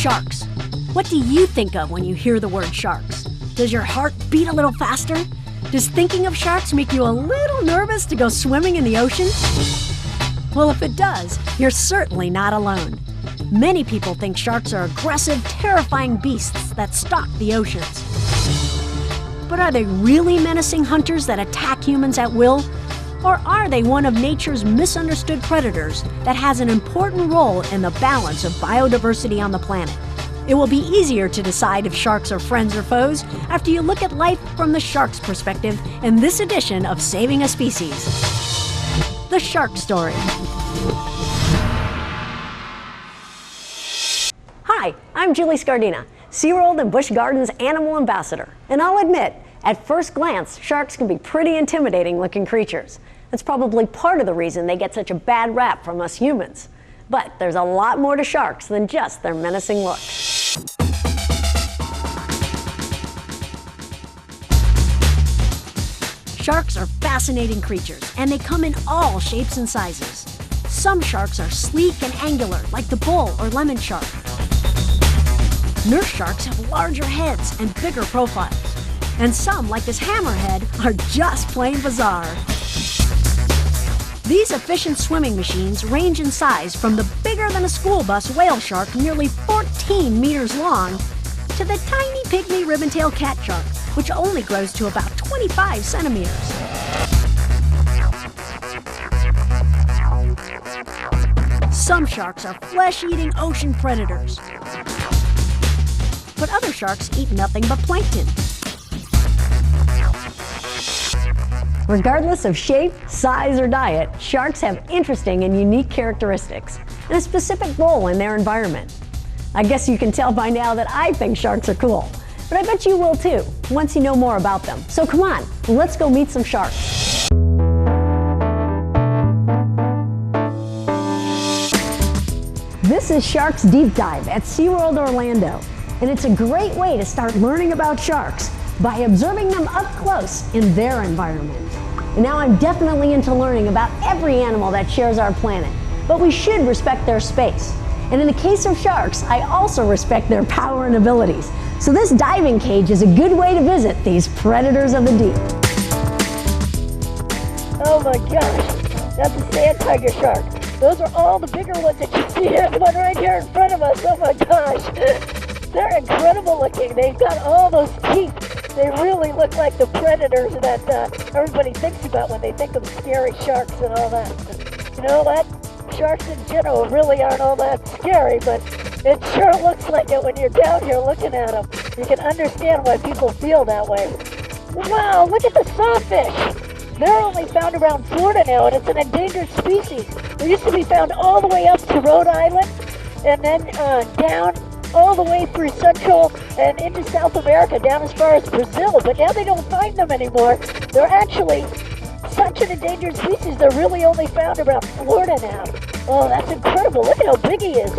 Sharks. What do you think of when you hear the word sharks? Does your heart beat a little faster? Does thinking of sharks make you a little nervous to go swimming in the ocean? Well, if it does, you're certainly not alone. Many people think sharks are aggressive, terrifying beasts that stalk the oceans. But are they really menacing hunters that attack humans at will? Or are they one of nature's misunderstood predators that has an important role in the balance of biodiversity on the planet? It will be easier to decide if sharks are friends or foes after you look at life from the shark's perspective in this edition of Saving a Species. The Shark Story. Hi, I'm Julie Scardina, SeaWorld and Busch Gardens Animal Ambassador. And I'll admit, at first glance, sharks can be pretty intimidating looking creatures. That's probably part of the reason they get such a bad rap from us humans. But there's a lot more to sharks than just their menacing look. Sharks are fascinating creatures, and they come in all shapes and sizes. Some sharks are sleek and angular, like the bull or lemon shark. Nurse sharks have larger heads and bigger profiles. And some, like this hammerhead, are just plain bizarre. These efficient swimming machines range in size from the bigger-than-a-school-bus whale shark, nearly 14 meters long, to the tiny pygmy ribbon-tail cat shark, which only grows to about 25 centimeters. Some sharks are flesh-eating ocean predators, but other sharks eat nothing but plankton. Regardless of shape, size, or diet, sharks have interesting and unique characteristics and a specific role in their environment. I guess you can tell by now that I think sharks are cool, but I bet you will too, once you know more about them. So come on, let's go meet some sharks. This is Sharks Deep Dive at SeaWorld Orlando, and it's a great way to start learning about sharks by observing them up close in their environment. And now I'm definitely into learning about every animal that shares our planet, but we should respect their space. And in the case of sharks, I also respect their power and abilities. So this diving cage is a good way to visit these predators of the deep. Oh my gosh, that's a sand tiger shark. Those are all the bigger ones that you see. There's one right here in front of us. Oh my gosh. They're incredible looking. They've got all those teeth. They really look like the predators that everybody thinks about when they think of scary sharks and all that. You know what? Sharks in general really aren't all that scary, but it sure looks like it when you're down here looking at them. You can understand why people feel that way. Wow, look at the sawfish. They're only found around Florida now, and it's an endangered species. They used to be found all the way up to Rhode Island, and then down all the way through Central and into South America, down as far as Brazil, but now they don't find them anymore. They're actually such an endangered species, they're really only found around Florida now. Oh, that's incredible. Look at how big he is.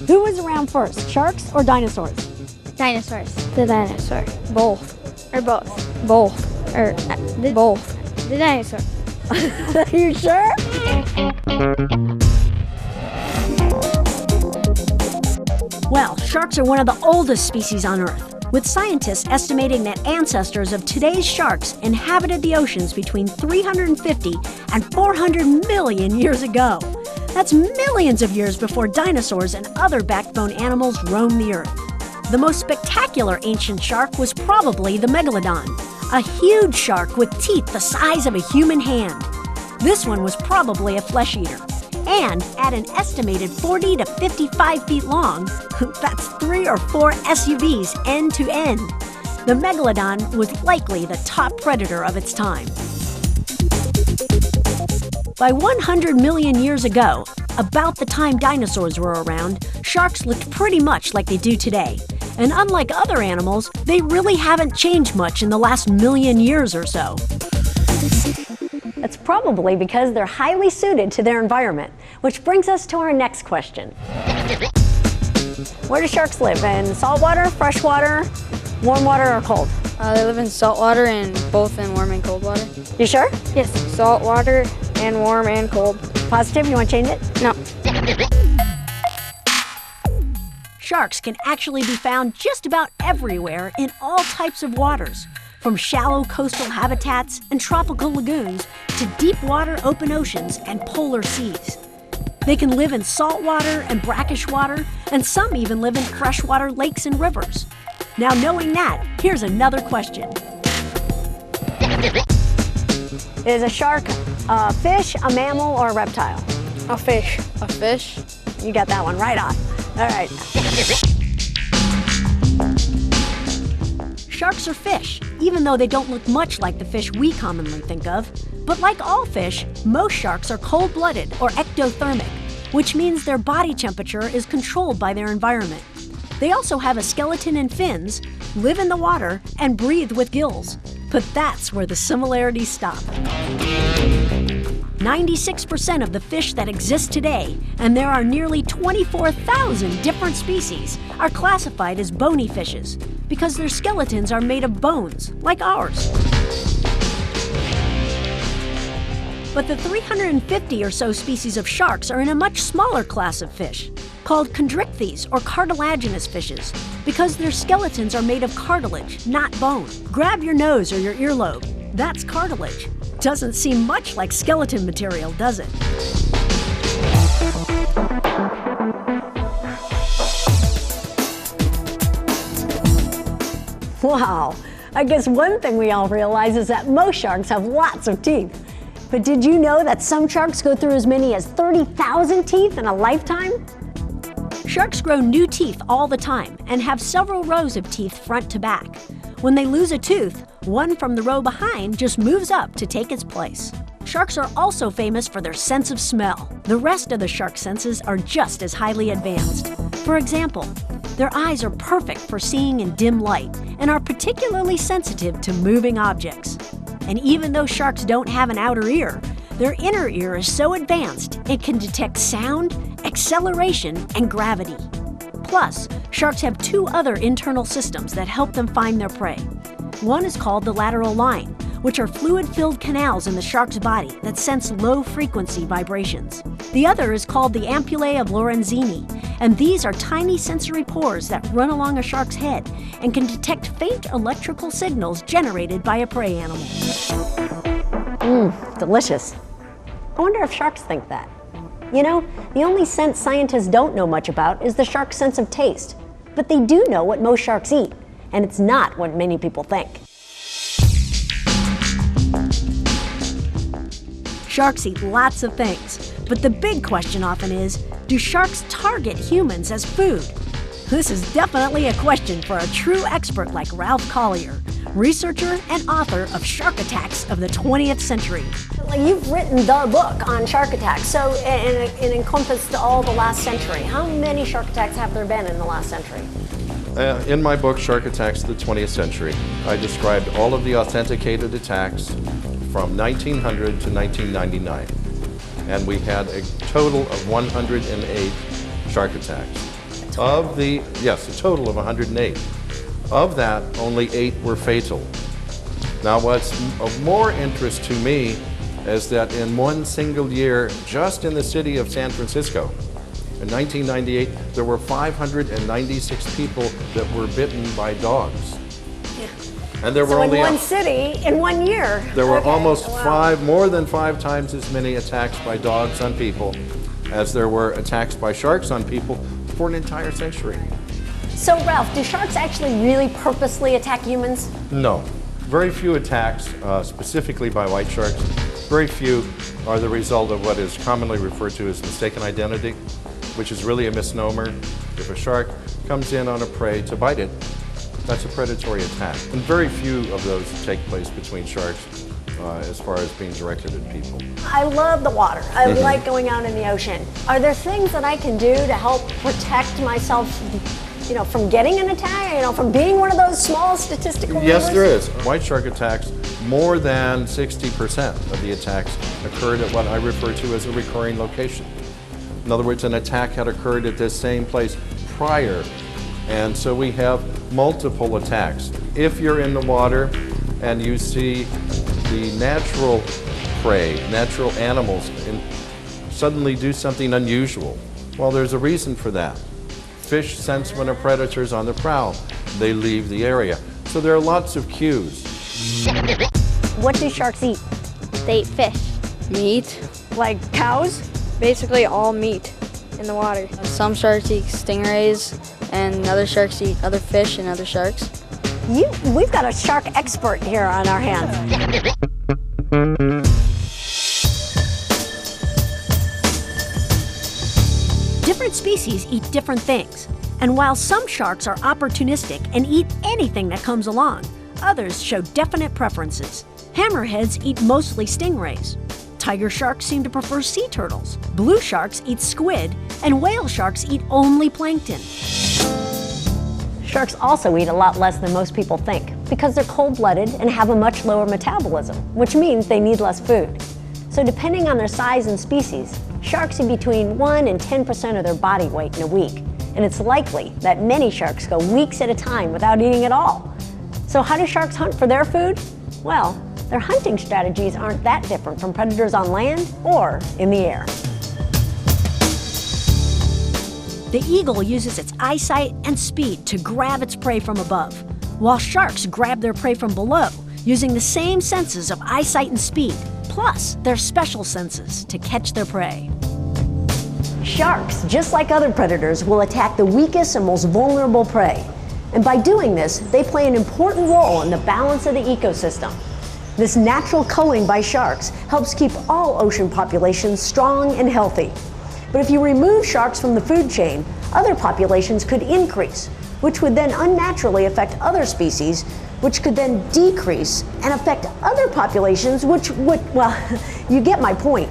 Who was around first, sharks or dinosaurs? Dinosaurs. The dinosaur. Both. Or both. Both. Or both. The dinosaur. Are you sure? Well, sharks are one of the oldest species on Earth, with scientists estimating that ancestors of today's sharks inhabited the oceans between 350 and 400 million years ago. That's millions of years before dinosaurs and other backbone animals roamed the Earth. The most spectacular ancient shark was probably the megalodon, a huge shark with teeth the size of a human hand. This one was probably a flesh eater. And at an estimated 40 to 55 feet long, that's 3 or 4 SUVs end to end, the megalodon was likely the top predator of its time. By 100 million years ago, about the time dinosaurs were around, sharks looked pretty much like they do today. And unlike other animals, they really haven't changed much in the last million years or so. That's probably because they're highly suited to their environment, which brings us to our next question. Where do sharks live? In saltwater, freshwater, warm water, or cold? They live in salt water and both in warm and cold water. You sure? Yes, salt water and warm and cold. Positive? You want to change it? No. Sharks can actually be found just about everywhere in all types of waters, from shallow coastal habitats and tropical lagoons to deep water open oceans and polar seas. They can live in saltwater and brackish water, and some even live in freshwater lakes and rivers. Now, knowing that, here's another question. Is a shark a fish, a mammal, or a reptile? A fish. A fish? You got that one right on. All right. Sharks are fish, even though they don't look much like the fish we commonly think of. But like all fish, most sharks are cold-blooded or ectothermic, which means their body temperature is controlled by their environment. They also have a skeleton and fins, live in the water, and breathe with gills. But that's where the similarities stop. 96% of the fish that exist today, and there are nearly 24,000 different species, are classified as bony fishes because their skeletons are made of bones, like ours. But the 350 or so species of sharks are in a much smaller class of fish, called chondrichthyes or cartilaginous fishes, because their skeletons are made of cartilage, not bone. Grab your nose or your earlobe. That's cartilage. Doesn't seem much like skeleton material, does it? Wow, I guess one thing we all realize is that most sharks have lots of teeth. But did you know that some sharks go through as many as 30,000 teeth in a lifetime? Sharks grow new teeth all the time and have several rows of teeth front to back. When they lose a tooth, one from the row behind just moves up to take its place. Sharks are also famous for their sense of smell. The rest of the shark senses are just as highly advanced. For example, their eyes are perfect for seeing in dim light and are particularly sensitive to moving objects. And even though sharks don't have an outer ear, their inner ear is so advanced it can detect sound, acceleration, and gravity. Plus, sharks have two other internal systems that help them find their prey. One is called the lateral line, which are fluid-filled canals in the shark's body that sense low-frequency vibrations. The other is called the ampullae of Lorenzini, and these are tiny sensory pores that run along a shark's head and can detect faint electrical signals generated by a prey animal. Delicious. I wonder if sharks think that. You know, the only sense scientists don't know much about is the shark's sense of taste. But they do know what most sharks eat, and it's not what many people think. Sharks eat lots of things, but the big question often is, do sharks target humans as food? This is definitely a question for a true expert like Ralph Collier, researcher and author of Shark Attacks of the 20th Century. You've written the book on shark attacks, so it encompassed all the last century. How many shark attacks have there been in the last century? In my book, Shark Attacks of the 20th Century, I described all of the authenticated attacks from 1900 to 1999. And we had a total of 108 shark attacks. Yes, a total of 108. Of that, only 8 were fatal. Now, what's of more interest to me is that in one single year, just in the city of San Francisco, in 1998, there were 596 people that were bitten by dogs. Yeah. And there were so only in one city, in 1 year. There were okay. almost Wow. more than 5 times as many attacks by dogs on people as there were attacks by sharks on people for an entire century. So Ralph, do sharks actually really purposely attack humans? No. Very few attacks, specifically by white sharks, very few are the result of what is commonly referred to as mistaken identity, which is really a misnomer. If a shark comes in on a prey to bite it, that's a predatory attack. And very few of those take place between sharks as far as being directed at people. I love the water. I like going out in the ocean. Are there things that I can do to help protect myself, from getting an attack, from being one of those small statistical numbers? Yes, there is. White shark attacks, more than 60% of the attacks occurred at what I refer to as a recurring location. In other words, an attack had occurred at this same place prior, and so we have multiple attacks. If you're in the water and you see the natural prey, natural animals, suddenly do something unusual, Well, there's a reason for that. Fish sense when a predator's on the prowl. They leave the area. So there are lots of cues. What do sharks eat? They eat fish. Meat. Like cows? Basically all meat in the water. Some sharks eat stingrays, and other sharks eat other fish and other sharks. We've got a shark expert here on our hands. Different species eat different things. And while some sharks are opportunistic and eat anything that comes along, others show definite preferences. Hammerheads eat mostly stingrays. Tiger sharks seem to prefer sea turtles. Blue sharks eat squid, and whale sharks eat only plankton. Sharks also eat a lot less than most people think because they're cold-blooded and have a much lower metabolism, which means they need less food. So depending on their size and species, sharks eat between 1 and 10% of their body weight in a week. And it's likely that many sharks go weeks at a time without eating at all. So how do sharks hunt for their food? Well, their hunting strategies aren't that different from predators on land or in the air. The eagle uses its eyesight and speed to grab its prey from above, while sharks grab their prey from below using the same senses of eyesight and speed, plus their special senses to catch their prey. Sharks, just like other predators, will attack the weakest and most vulnerable prey. And by doing this, they play an important role in the balance of the ecosystem. This natural culling by sharks helps keep all ocean populations strong and healthy. But if you remove sharks from the food chain, other populations could increase, which would then unnaturally affect other species, which could then decrease and affect other populations, which would, well, you get my point.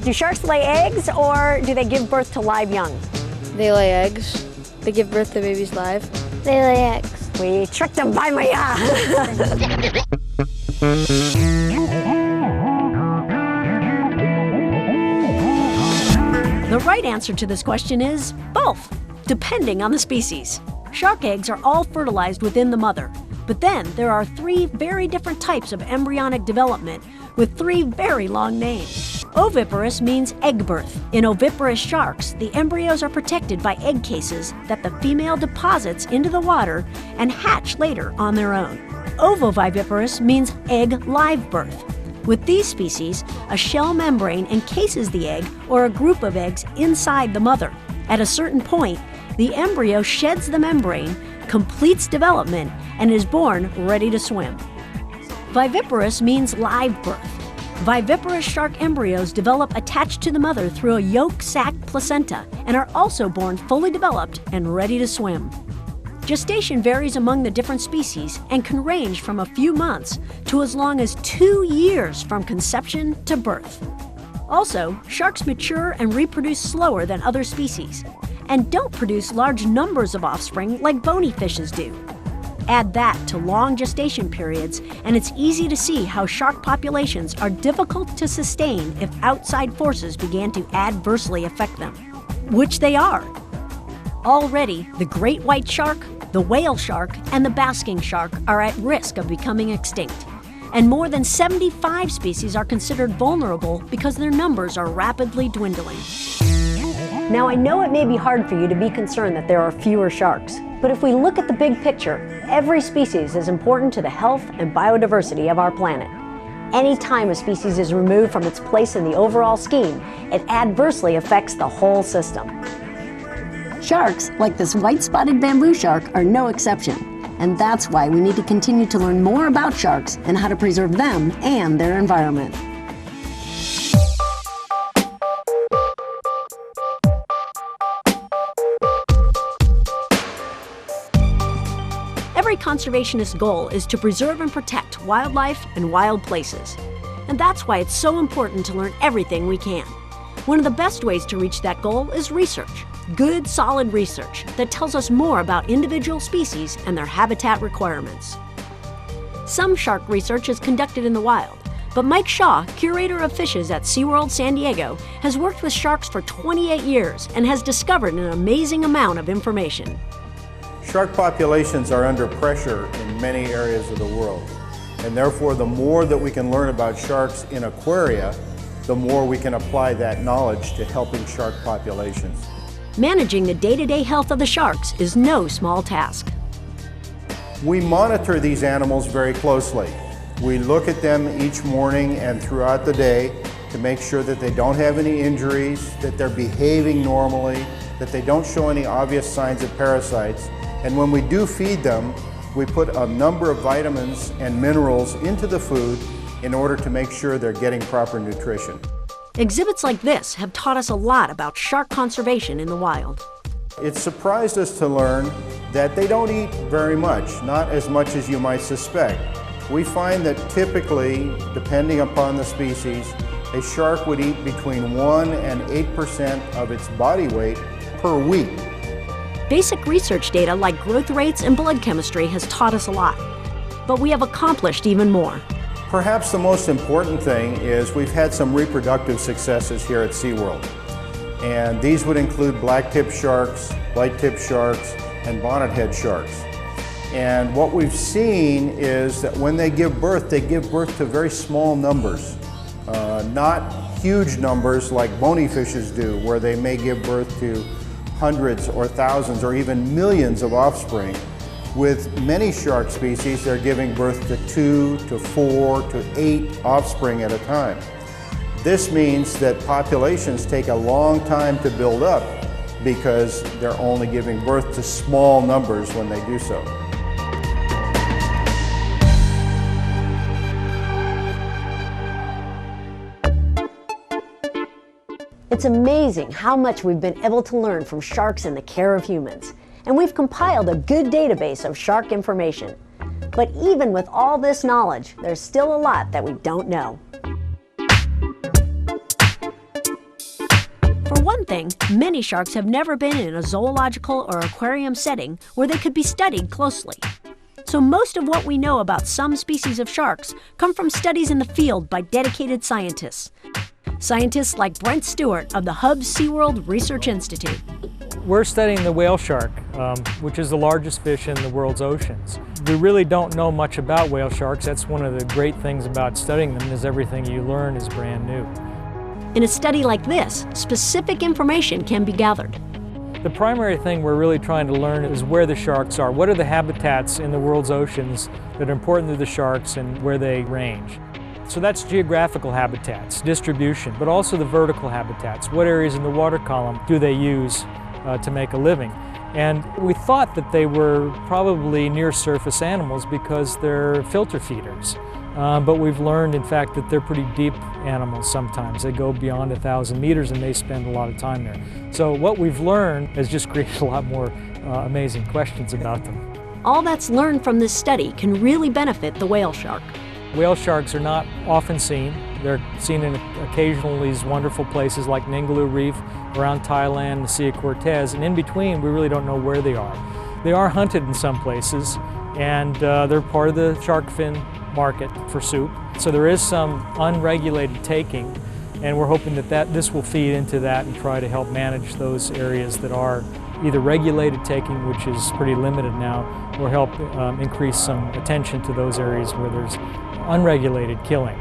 Do sharks lay eggs or do they give birth to live young? They lay eggs. They give birth to babies live. They lay eggs. We tricked them by my The right answer to this question is both, depending on the species. Shark eggs are all fertilized within the mother, but then there are 3 very different types of embryonic development with 3 very long names. Oviparous means egg birth. In oviparous sharks, the embryos are protected by egg cases that the female deposits into the water and hatch later on their own. Ovoviviparous means egg live birth. With these species, a shell membrane encases the egg or a group of eggs inside the mother. At a certain point, the embryo sheds the membrane, completes development, and is born ready to swim. Viviparous means live birth. Viviparous shark embryos develop attached to the mother through a yolk sac placenta and are also born fully developed and ready to swim. Gestation varies among the different species and can range from a few months to as long as 2 years from conception to birth. Also, sharks mature and reproduce slower than other species and don't produce large numbers of offspring like bony fishes do. Add that to long gestation periods, and it's easy to see how shark populations are difficult to sustain if outside forces began to adversely affect them, which they are. Already, the great white shark, the whale shark, and the basking shark are at risk of becoming extinct. And more than 75 species are considered vulnerable because their numbers are rapidly dwindling. Now, I know it may be hard for you to be concerned that there are fewer sharks, but if we look at the big picture, every species is important to the health and biodiversity of our planet. Any time a species is removed from its place in the overall scheme, it adversely affects the whole system. Sharks, like this white-spotted bamboo shark, are no exception. And that's why we need to continue to learn more about sharks and how to preserve them and their environment. Every conservationist's goal is to preserve and protect wildlife and wild places. And that's why it's so important to learn everything we can. One of the best ways to reach that goal is research. Good, solid research that tells us more about individual species and their habitat requirements. Some shark research is conducted in the wild, but Mike Shaw, curator of fishes at SeaWorld San Diego, has worked with sharks for 28 years and has discovered an amazing amount of information. Shark populations are under pressure in many areas of the world. And therefore, the more that we can learn about sharks in aquaria, the more we can apply that knowledge to helping shark populations. Managing the day-to-day health of the sharks is no small task. We monitor these animals very closely. We look at them each morning and throughout the day to make sure that they don't have any injuries, that they're behaving normally, that they don't show any obvious signs of parasites. And when we do feed them, we put a number of vitamins and minerals into the food in order to make sure they're getting proper nutrition. Exhibits like this have taught us a lot about shark conservation in the wild. It surprised us to learn that they don't eat very much, not as much as you might suspect. We find that typically, depending upon the species, a shark would eat between 1 and 8% of its body weight per week. Basic research data like growth rates and blood chemistry has taught us a lot, but we have accomplished even more. Perhaps the most important thing is we've had some reproductive successes here at SeaWorld. And these would include black-tip sharks, white-tip sharks, and bonnethead sharks. And what we've seen is that when they give birth to very small numbers, not huge numbers like bony fishes do, where they may give birth to hundreds or thousands or even millions of offspring. With many shark species, they're giving birth to 2 to 4 to 8 offspring at a time. This means that populations take a long time to build up because they're only giving birth to small numbers when they do so. It's amazing how much we've been able to learn from sharks in the care of humans. And we've compiled a good database of shark information. But even with all this knowledge, there's still a lot that we don't know. For one thing, many sharks have never been in a zoological or aquarium setting where they could be studied closely. So most of what we know about some species of sharks come from studies in the field by dedicated scientists. Scientists like Brent Stewart of the Hub's SeaWorld Research Institute. We're studying the whale shark, which is the largest fish in the world's oceans. We really don't know much about whale sharks. That's one of the great things about studying them, is everything you learn is brand new. In a study like this, specific information can be gathered. The primary thing we're really trying to learn is where the sharks are. What are the habitats in the world's oceans that are important to the sharks and where they range? So that's geographical habitats, distribution, but also the vertical habitats. What areas in the water column do they use to make a living? And we thought that they were probably near-surface animals because they're filter feeders. But we've learned, in fact, that they're pretty deep animals sometimes. They go beyond 1,000 meters and they spend a lot of time there. So what we've learned has just created a lot more amazing questions about them. All that's learned from this study can really benefit the whale shark. Whale sharks are not often seen. They're seen in occasional these wonderful places like Ningaloo Reef, around Thailand, the Sea of Cortez, and in between we really don't know where they are. They are hunted in some places, and they're part of the shark fin market for soup. So there is some unregulated taking, and we're hoping that this will feed into that and try to help manage those areas that are either regulated taking, which is pretty limited now, or help increase some attention to those areas where there's unregulated killing.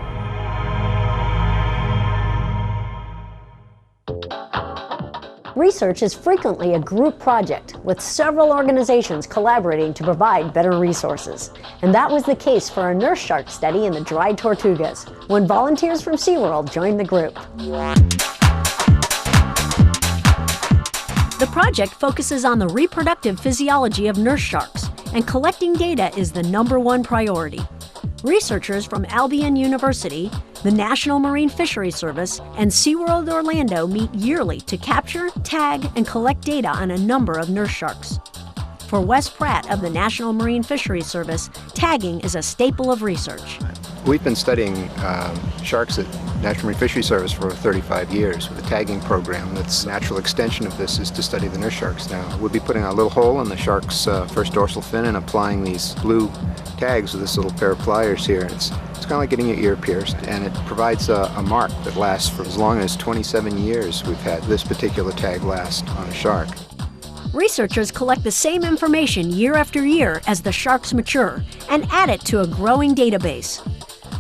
Research is frequently a group project, with several organizations collaborating to provide better resources. And that was the case for a nurse shark study in the dried tortugas, when volunteers from SeaWorld joined the group. The project focuses on the reproductive physiology of nurse sharks, and collecting data is the #1 priority. Researchers from Albion University, the National Marine Fisheries Service, and SeaWorld Orlando meet yearly to capture, tag, and collect data on a number of nurse sharks. For Wes Pratt of the National Marine Fisheries Service, tagging is a staple of research. We've been studying sharks at National Marine Fisheries Service for 35 years with a tagging program. That's a natural extension of this is to study the nurse sharks now. We'll be putting a little hole in the shark's first dorsal fin and applying these blue tags with this little pair of pliers here. It's kind of like getting your ear pierced, and it provides a mark that lasts for as long as 27 years. We've had this particular tag last on a shark. Researchers collect the same information year after year as the sharks mature and add it to a growing database.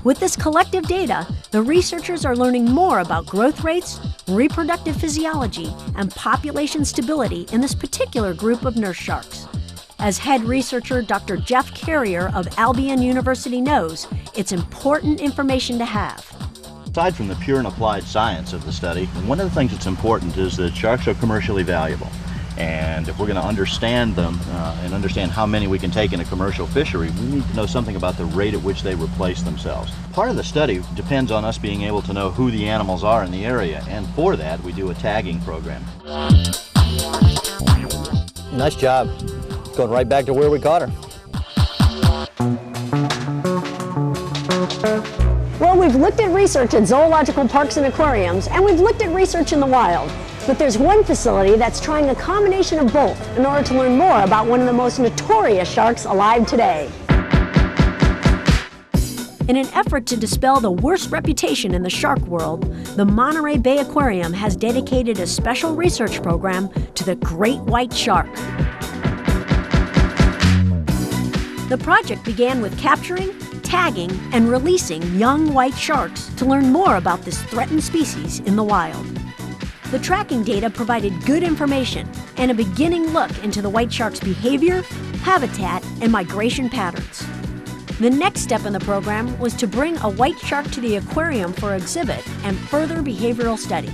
With this collective data, the researchers are learning more about growth rates, reproductive physiology, and population stability in this particular group of nurse sharks. As head researcher Dr. Jeff Carrier of Albion University knows, it's important information to have. Aside from the pure and applied science of the study, one of the things that's important is that sharks are commercially valuable. And if we're going to understand them and understand how many we can take in a commercial fishery, we need to know something about the rate at which they replace themselves. Part of the study depends on us being able to know who the animals are in the area, and for that we do a tagging program. Nice job. Going right back to where we caught her. Well, we've looked at research at zoological parks and aquariums, and we've looked at research in the wild. But there's one facility that's trying a combination of both in order to learn more about one of the most notorious sharks alive today. In an effort to dispel the worst reputation in the shark world, the Monterey Bay Aquarium has dedicated a special research program to the great white shark. The project began with capturing, tagging, and releasing young white sharks to learn more about this threatened species in the wild. The tracking data provided good information and a beginning look into the white shark's behavior, habitat, and migration patterns. The next step in the program was to bring a white shark to the aquarium for exhibit and further behavioral study.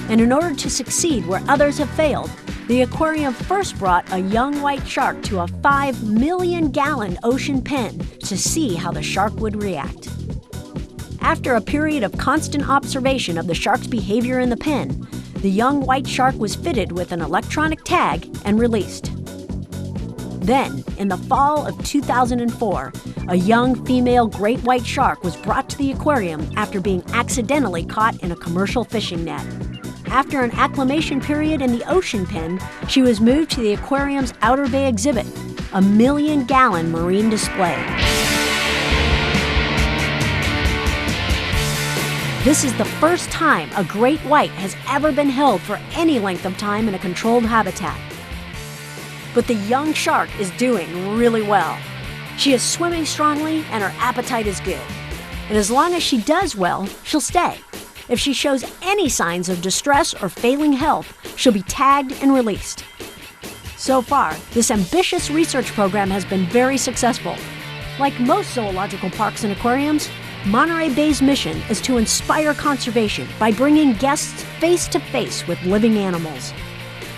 And in order to succeed where others have failed, the aquarium first brought a young white shark to a 5 million gallon ocean pen to see how the shark would react. After a period of constant observation of the shark's behavior in the pen, the young white shark was fitted with an electronic tag and released. Then, in the fall of 2004, a young female great white shark was brought to the aquarium after being accidentally caught in a commercial fishing net. After an acclimation period in the ocean pen, she was moved to the aquarium's Outer Bay exhibit, a 1 million gallon marine display. This is the first time a great white has ever been held for any length of time in a controlled habitat. But the young shark is doing really well. She is swimming strongly and her appetite is good. And as long as she does well, she'll stay. If she shows any signs of distress or failing health, she'll be tagged and released. So far, this ambitious research program has been very successful. Like most zoological parks and aquariums, Monterey Bay's mission is to inspire conservation by bringing guests face to face with living animals.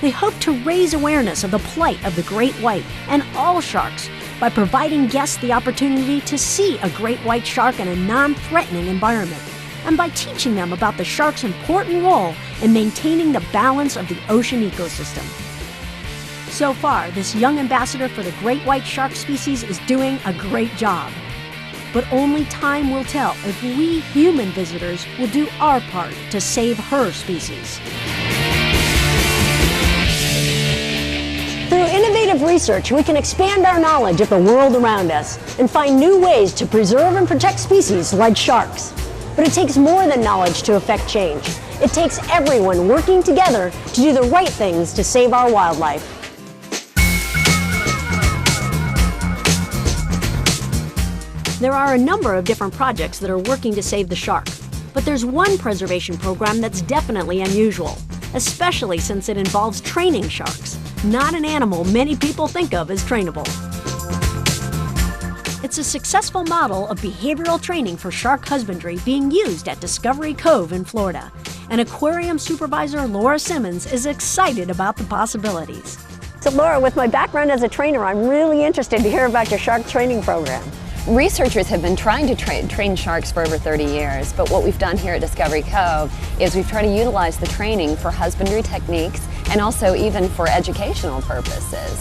They hope to raise awareness of the plight of the great white and all sharks by providing guests the opportunity to see a great white shark in a non-threatening environment, and by teaching them about the shark's important role in maintaining the balance of the ocean ecosystem. So far, this young ambassador for the great white shark species is doing a great job. But only time will tell if we human visitors will do our part to save her species. Through innovative research, we can expand our knowledge of the world around us and find new ways to preserve and protect species like sharks. But it takes more than knowledge to affect change. It takes everyone working together to do the right things to save our wildlife. There are a number of different projects that are working to save the shark, but there's one preservation program that's definitely unusual, especially since it involves training sharks, not an animal many people think of as trainable. It's a successful model of behavioral training for shark husbandry being used at Discovery Cove in Florida, and aquarium supervisor Laura Simmons is excited about the possibilities. So Laura, with my background as a trainer, I'm really interested to hear about your shark training program. Researchers have been trying to train sharks for over 30 years, but what we've done here at Discovery Cove is we've tried to utilize the training for husbandry techniques and also even for educational purposes.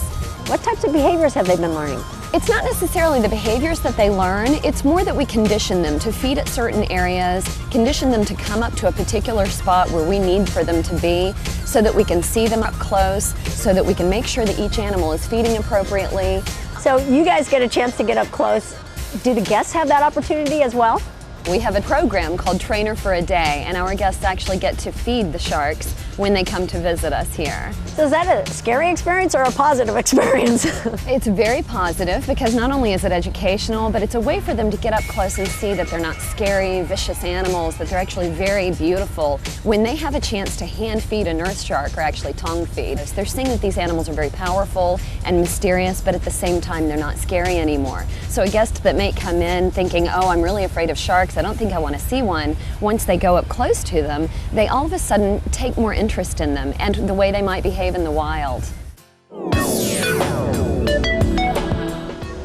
What types of behaviors have they been learning? It's not necessarily the behaviors that they learn, it's more that we condition them to feed at certain areas, condition them to come up to a particular spot where we need for them to be, so that we can see them up close, so that we can make sure that each animal is feeding appropriately. So you guys get a chance to get up close. Do the guests have that opportunity as well? We have a program called Trainer for a Day, and our guests actually get to feed the sharks when they come to visit us here. So is that a scary experience or a positive experience? It's very positive because not only is it educational, but it's a way for them to get up close and see that they're not scary, vicious animals, that they're actually very beautiful. When they have a chance to hand feed a nurse shark or actually tongue feed, they're seeing that these animals are very powerful and mysterious, but at the same time they're not scary anymore. So a guest that may come in thinking, oh, I'm really afraid of sharks, I don't think I want to see one, once they go up close to them, they all of a sudden take more interest in them and the way they might behave in the wild.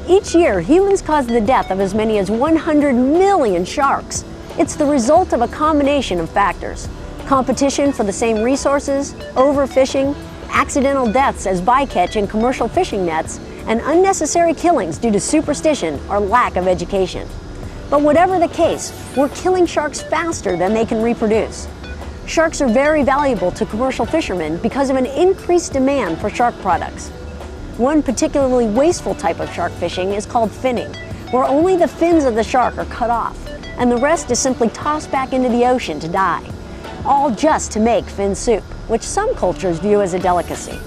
Each year, humans cause the death of as many as 100 million sharks. It's the result of a combination of factors: competition for the same resources, overfishing, accidental deaths as bycatch in commercial fishing nets, and unnecessary killings due to superstition or lack of education. But whatever the case, we're killing sharks faster than they can reproduce. Sharks are very valuable to commercial fishermen because of an increased demand for shark products. One particularly wasteful type of shark fishing is called finning, where only the fins of the shark are cut off, and the rest is simply tossed back into the ocean to die, all just to make fin soup, which some cultures view as a delicacy.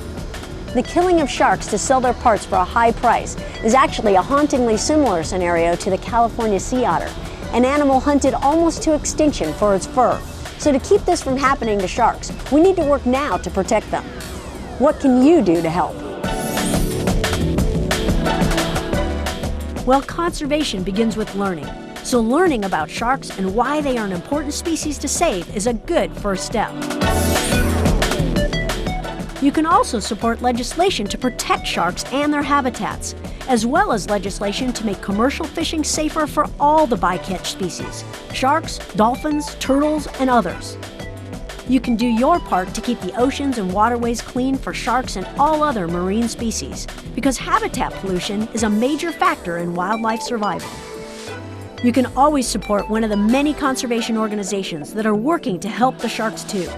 The killing of sharks to sell their parts for a high price is actually a hauntingly similar scenario to the California sea otter, an animal hunted almost to extinction for its fur. So to keep this from happening to sharks, we need to work now to protect them. What can you do to help? Well, conservation begins with learning. So learning about sharks and why they are an important species to save is a good first step. You can also support legislation to protect sharks and their habitats, as well as legislation to make commercial fishing safer for all the bycatch species: sharks, dolphins, turtles, and others. You can do your part to keep the oceans and waterways clean for sharks and all other marine species, because habitat pollution is a major factor in wildlife survival. You can always support one of the many conservation organizations that are working to help the sharks too.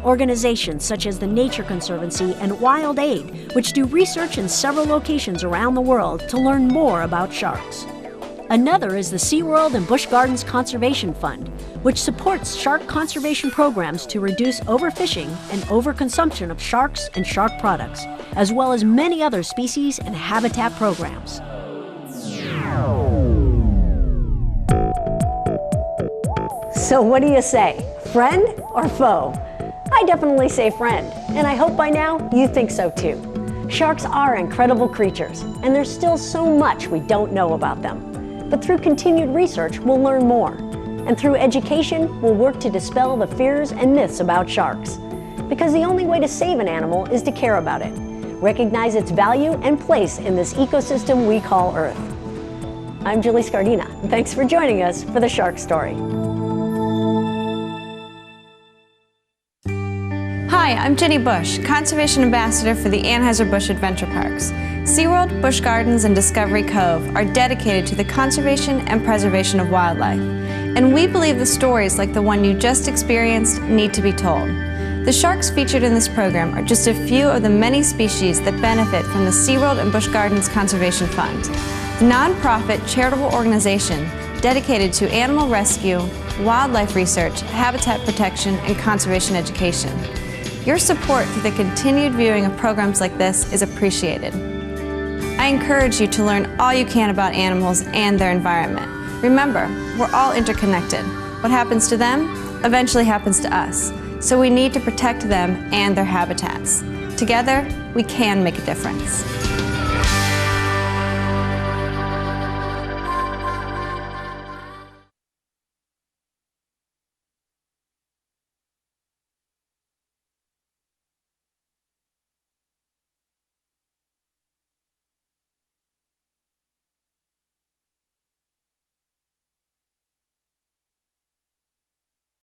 Organizations such as the Nature Conservancy and Wild Aid, which do research in several locations around the world to learn more about sharks. Another is the SeaWorld and Busch Gardens Conservation Fund, which supports shark conservation programs to reduce overfishing and overconsumption of sharks and shark products, as well as many other species and habitat programs. So what do you say, friend or foe? I definitely say friend, and I hope by now you think so too. Sharks are incredible creatures, and there's still so much we don't know about them. But through continued research, we'll learn more. And through education, we'll work to dispel the fears and myths about sharks. Because the only way to save an animal is to care about it, recognize its value and place in this ecosystem we call Earth. I'm Julie Scardina, and thanks for joining us for The Shark Story. Hi, I'm Jenny Bush, Conservation Ambassador for the Anheuser-Busch Adventure Parks. SeaWorld, Busch Gardens, and Discovery Cove are dedicated to the conservation and preservation of wildlife. And we believe the stories like the one you just experienced need to be told. The sharks featured in this program are just a few of the many species that benefit from the SeaWorld and Busch Gardens Conservation Fund, the nonprofit charitable organization dedicated to animal rescue, wildlife research, habitat protection, and conservation education. Your support through the continued viewing of programs like this is appreciated. I encourage you to learn all you can about animals and their environment. Remember, we're all interconnected. What happens to them eventually happens to us, so we need to protect them and their habitats. Together, we can make a difference.